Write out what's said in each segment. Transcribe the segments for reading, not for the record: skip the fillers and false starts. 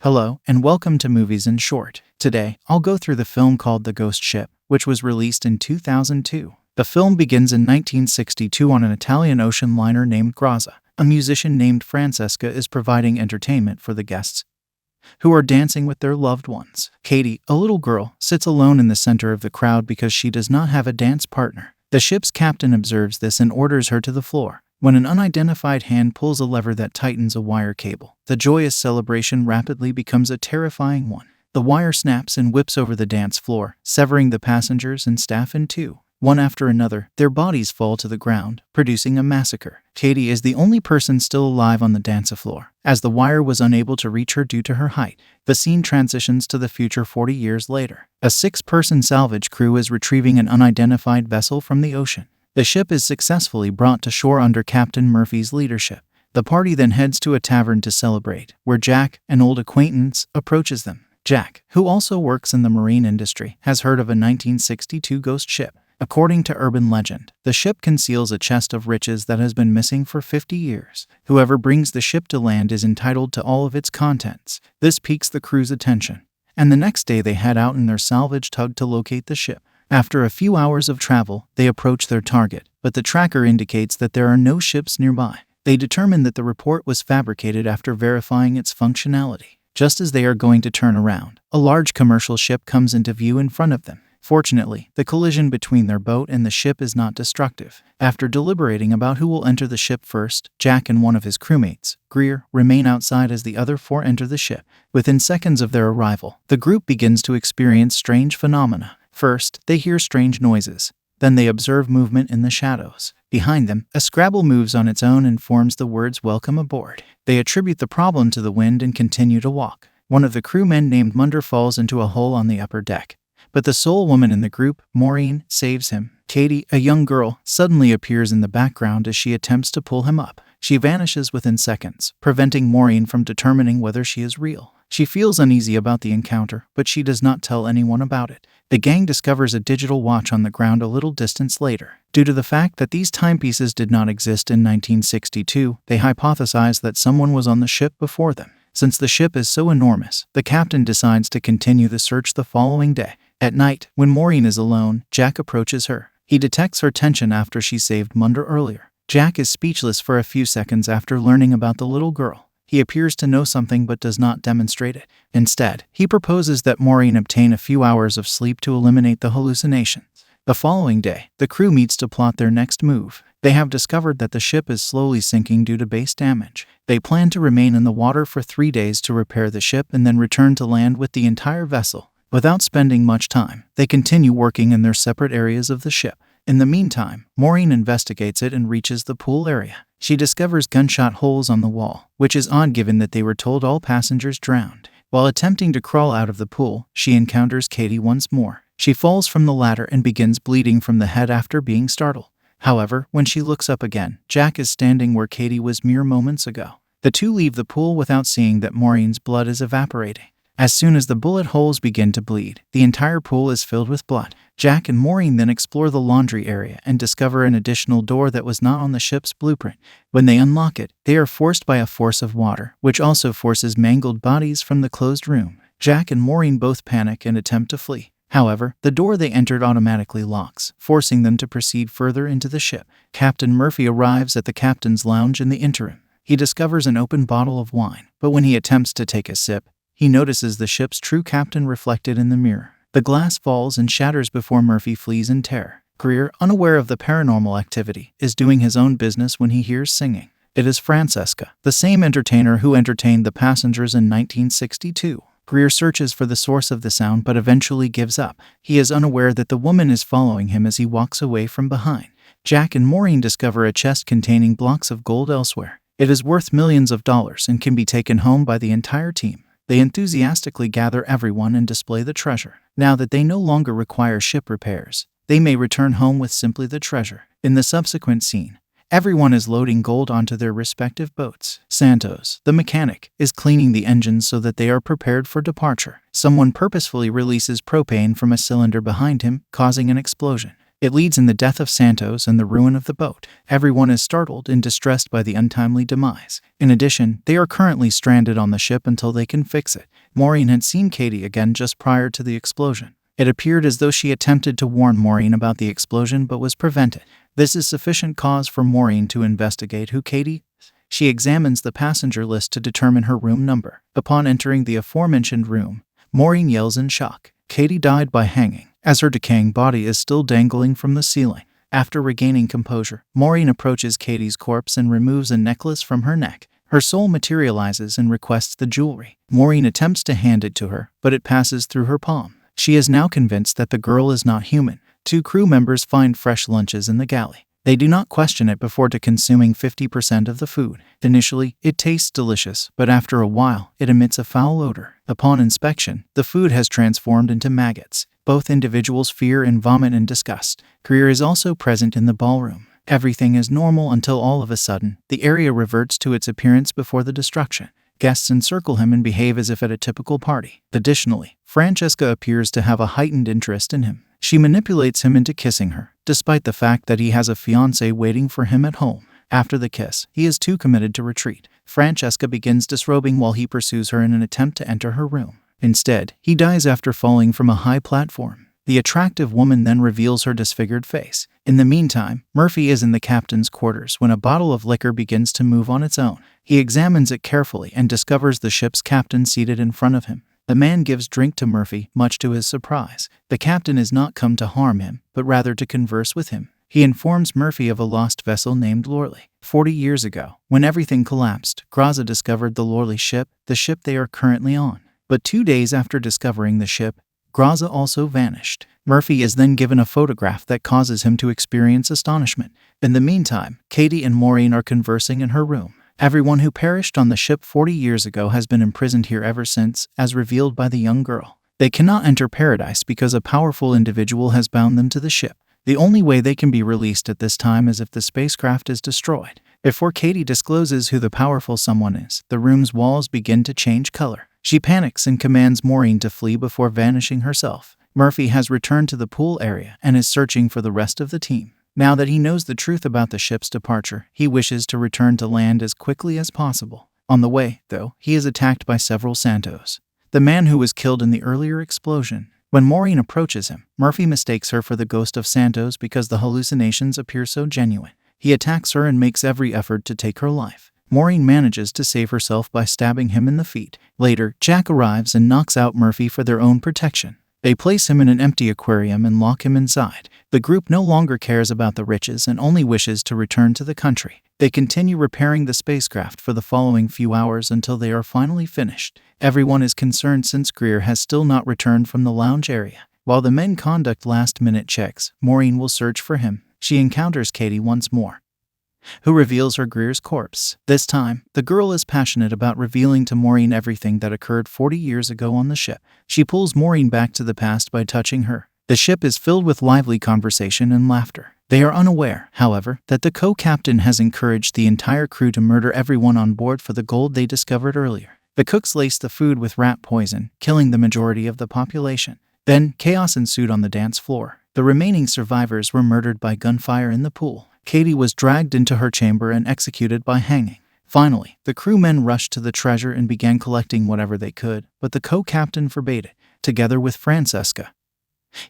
Hello, and welcome to Movies in Short. Today, I'll go through the film called The Ghost Ship, which was released in 2002. The film begins in 1962 on an Italian ocean liner named Grazia. A musician named Francesca is providing entertainment for the guests, who are dancing with their loved ones. Katie, a little girl, sits alone in the center of the crowd because she does not have a dance partner. The ship's captain observes this and orders her to the floor. When an unidentified hand pulls a lever that tightens a wire cable, the joyous celebration rapidly becomes a terrifying one. The wire snaps and whips over the dance floor, severing the passengers and staff in two. One after another, their bodies fall to the ground, producing a massacre. Katie is the only person still alive on the dance floor, as the wire was unable to reach her due to her height. The scene transitions to the future 40 years later. A 6-person salvage crew is retrieving an unidentified vessel from the ocean. The ship is successfully brought to shore under Captain Murphy's leadership. The party then heads to a tavern to celebrate, where Jack, an old acquaintance, approaches them. Jack, who also works in the marine industry, has heard of a 1962 ghost ship. According to urban legend, the ship conceals a chest of riches that has been missing for 50 years. Whoever brings the ship to land is entitled to all of its contents. This piques the crew's attention, and the next day they head out in their salvage tug to locate the ship. After a few hours of travel, they approach their target, but the tracker indicates that there are no ships nearby. They determine that the report was fabricated after verifying its functionality. Just as they are going to turn around, a large commercial ship comes into view in front of them. Fortunately, the collision between their boat and the ship is not destructive. After deliberating about who will enter the ship first, Jack and one of his crewmates, Greer, remain outside as the other 4 enter the ship. Within seconds of their arrival, the group begins to experience strange phenomena. First, they hear strange noises. Then they observe movement in the shadows. Behind them, a Scrabble moves on its own and forms the words "Welcome aboard." They attribute the problem to the wind and continue to walk. One of the crewmen named Munder falls into a hole on the upper deck, but the sole woman in the group, Maureen, saves him. Katie, a young girl, suddenly appears in the background as she attempts to pull him up. She vanishes within seconds, preventing Maureen from determining whether she is real. She feels uneasy about the encounter, but she does not tell anyone about it. The gang discovers a digital watch on the ground a little distance later. Due to the fact that these timepieces did not exist in 1962, they hypothesize that someone was on the ship before them. Since the ship is so enormous, the captain decides to continue the search the following day. At night, when Maureen is alone, Jack approaches her. He detects her tension after she saved Munder earlier. Jack is speechless for a few seconds after learning about the little girl. He appears to know something but does not demonstrate it. Instead, he proposes that Maureen obtain a few hours of sleep to eliminate the hallucinations. The following day, the crew meets to plot their next move. They have discovered that the ship is slowly sinking due to base damage. They plan to remain in the water for 3 days to repair the ship and then return to land with the entire vessel. Without spending much time, they continue working in their separate areas of the ship. In the meantime, Maureen investigates it and reaches the pool area. She discovers gunshot holes on the wall, which is odd given that they were told all passengers drowned. While attempting to crawl out of the pool, she encounters Katie once more. She falls from the ladder and begins bleeding from the head after being startled. However, when she looks up again, Jack is standing where Katie was mere moments ago. The two leave the pool without seeing that Maureen's blood is evaporating. As soon as the bullet holes begin to bleed, the entire pool is filled with blood. Jack and Maureen then explore the laundry area and discover an additional door that was not on the ship's blueprint. When they unlock it, they are forced by a force of water, which also forces mangled bodies from the closed room. Jack and Maureen both panic and attempt to flee. However, the door they entered automatically locks, forcing them to proceed further into the ship. Captain Murphy arrives at the captain's lounge in the interim. He discovers an open bottle of wine, but when he attempts to take a sip, he notices the ship's true captain reflected in the mirror. The glass falls and shatters before Murphy flees in terror. Greer, unaware of the paranormal activity, is doing his own business when he hears singing. It is Francesca, the same entertainer who entertained the passengers in 1962. Greer searches for the source of the sound but eventually gives up. He is unaware that the woman is following him as he walks away from behind. Jack and Maureen discover a chest containing blocks of gold elsewhere. It is worth millions of dollars and can be taken home by the entire team. They enthusiastically gather everyone and display the treasure. Now that they no longer require ship repairs, they may return home with simply the treasure. In the subsequent scene, everyone is loading gold onto their respective boats. Santos, the mechanic, is cleaning the engines so that they are prepared for departure. Someone purposefully releases propane from a cylinder behind him, causing an explosion. It leads in the death of Santos and the ruin of the boat. Everyone is startled and distressed by the untimely demise. In addition, they are currently stranded on the ship until they can fix it. Maureen had seen Katie again just prior to the explosion. It appeared as though she attempted to warn Maureen about the explosion but was prevented. This is sufficient cause for Maureen to investigate who Katie is. She examines the passenger list to determine her room number. Upon entering the aforementioned room, Maureen yells in shock. Katie died by hanging, as her decaying body is still dangling from the ceiling. After regaining composure, Maureen approaches Katie's corpse and removes a necklace from her neck. Her soul materializes and requests the jewelry. Maureen attempts to hand it to her, but it passes through her palm. She is now convinced that the girl is not human. 2 crew members find fresh lunches in the galley. They do not question it before consuming 50% of the food. Initially, it tastes delicious, but after a while, it emits a foul odor. Upon inspection, the food has transformed into maggots. Both individuals fear and vomit in disgust. Greer is also present in the ballroom. Everything is normal until all of a sudden, the area reverts to its appearance before the destruction. Guests encircle him and behave as if at a typical party. Additionally, Francesca appears to have a heightened interest in him. She manipulates him into kissing her, despite the fact that he has a fiancée waiting for him at home. After the kiss, he is too committed to retreat. Francesca begins disrobing while he pursues her in an attempt to enter her room. Instead, he dies after falling from a high platform. The attractive woman then reveals her disfigured face. In the meantime, Murphy is in the captain's quarters when a bottle of liquor begins to move on its own. He examines it carefully and discovers the ship's captain seated in front of him. The man gives drink to Murphy, much to his surprise. The captain is not come to harm him, but rather to converse with him. He informs Murphy of a lost vessel named Lorley. 40 years ago, when everything collapsed, Graza discovered the Lorley ship, the ship they are currently on. But 2 days after discovering the ship, Graza also vanished. Murphy is then given a photograph that causes him to experience astonishment. In the meantime, Katie and Maureen are conversing in her room. Everyone who perished on the ship 40 years ago has been imprisoned here ever since, as revealed by the young girl. They cannot enter paradise because a powerful individual has bound them to the ship. The only way they can be released at this time is if the spacecraft is destroyed. Before Katie discloses who the powerful someone is, the room's walls begin to change color. She panics and commands Maureen to flee before vanishing herself. Murphy has returned to the pool area and is searching for the rest of the team. Now that he knows the truth about the ship's departure, he wishes to return to land as quickly as possible. On the way, though, he is attacked by several Santos, the man who was killed in the earlier explosion. When Maureen approaches him, Murphy mistakes her for the ghost of Santos because the hallucinations appear so genuine. He attacks her and makes every effort to take her life. Maureen manages to save herself by stabbing him in the feet. Later, Jack arrives and knocks out Murphy for their own protection. They place him in an empty aquarium and lock him inside. The group no longer cares about the riches and only wishes to return to the country. They continue repairing the spacecraft for the following few hours until they are finally finished. Everyone is concerned since Greer has still not returned from the lounge area. While the men conduct last-minute checks, Maureen will search for him. She encounters Katie once more, who reveals her Greer's corpse. This time, the girl is passionate about revealing to Maureen everything that occurred 40 years ago on the ship. She pulls Maureen back to the past by touching her. The ship is filled with lively conversation and laughter. They are unaware, however, that the co-captain has encouraged the entire crew to murder everyone on board for the gold they discovered earlier. The cooks lace the food with rat poison, killing the majority of the population. Then, chaos ensued on the dance floor. The remaining survivors were murdered by gunfire in the pool. Katie was dragged into her chamber and executed by hanging. Finally, the crewmen rushed to the treasure and began collecting whatever they could, but the co-captain forbade it, together with Francesca.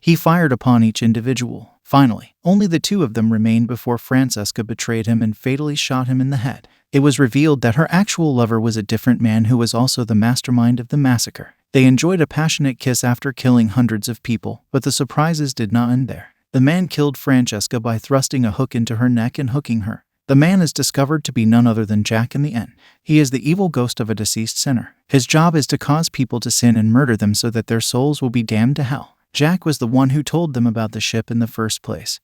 He fired upon each individual. Finally, only the 2 of them remained before Francesca betrayed him and fatally shot him in the head. It was revealed that her actual lover was a different man who was also the mastermind of the massacre. They enjoyed a passionate kiss after killing hundreds of people, but the surprises did not end there. The man killed Francesca by thrusting a hook into her neck and hooking her. The man is discovered to be none other than Jack in the end. He is the evil ghost of a deceased sinner. His job is to cause people to sin and murder them so that their souls will be damned to hell. Jack was the one who told them about the ship in the first place.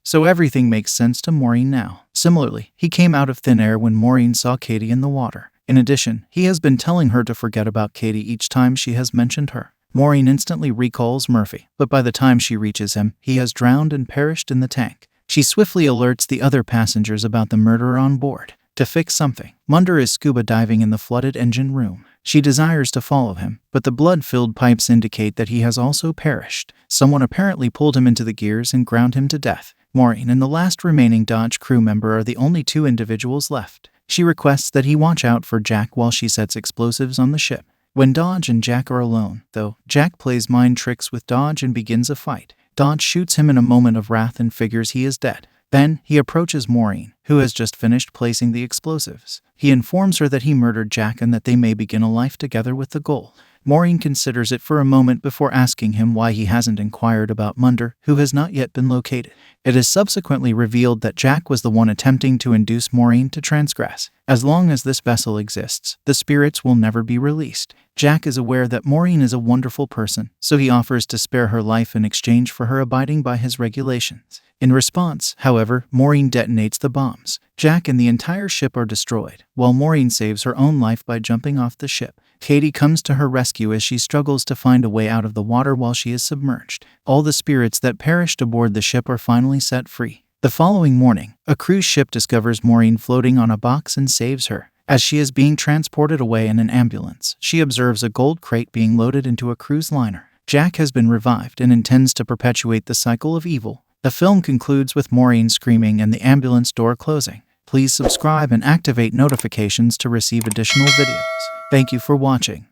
So everything makes sense to Maureen now. Similarly, he came out of thin air when Maureen saw Katie in the water. In addition, he has been telling her to forget about Katie each time she has mentioned her. Maureen instantly recalls Murphy, but by the time she reaches him, he has drowned and perished in the tank. She swiftly alerts the other passengers about the murderer on board. To fix something, Munder is scuba diving in the flooded engine room. She desires to follow him, but the blood-filled pipes indicate that he has also perished. Someone apparently pulled him into the gears and ground him to death. Maureen and the last remaining Dodge crew member are the only two individuals left. She requests that he watch out for Jack while she sets explosives on the ship. When Dodge and Jack are alone, though, Jack plays mind tricks with Dodge and begins a fight. Dodge shoots him in a moment of wrath and figures he is dead. Then, he approaches Maureen, who has just finished placing the explosives. He informs her that he murdered Jack and that they may begin a life together with the goal. Maureen considers it for a moment before asking him why he hasn't inquired about Munder, who has not yet been located. It is subsequently revealed that Jack was the one attempting to induce Maureen to transgress. As long as this vessel exists, the spirits will never be released. Jack is aware that Maureen is a wonderful person, so he offers to spare her life in exchange for her abiding by his regulations. In response, however, Maureen detonates the bombs. Jack and the entire ship are destroyed, while Maureen saves her own life by jumping off the ship. Katie comes to her rescue as she struggles to find a way out of the water while she is submerged. All the spirits that perished aboard the ship are finally set free. The following morning, a cruise ship discovers Maureen floating on a box and saves her. As she is being transported away in an ambulance, she observes a gold crate being loaded into a cruise liner. Jack has been revived and intends to perpetuate the cycle of evil. The film concludes with Maureen screaming and the ambulance door closing. Please subscribe and activate notifications to receive additional videos. Thank you for watching.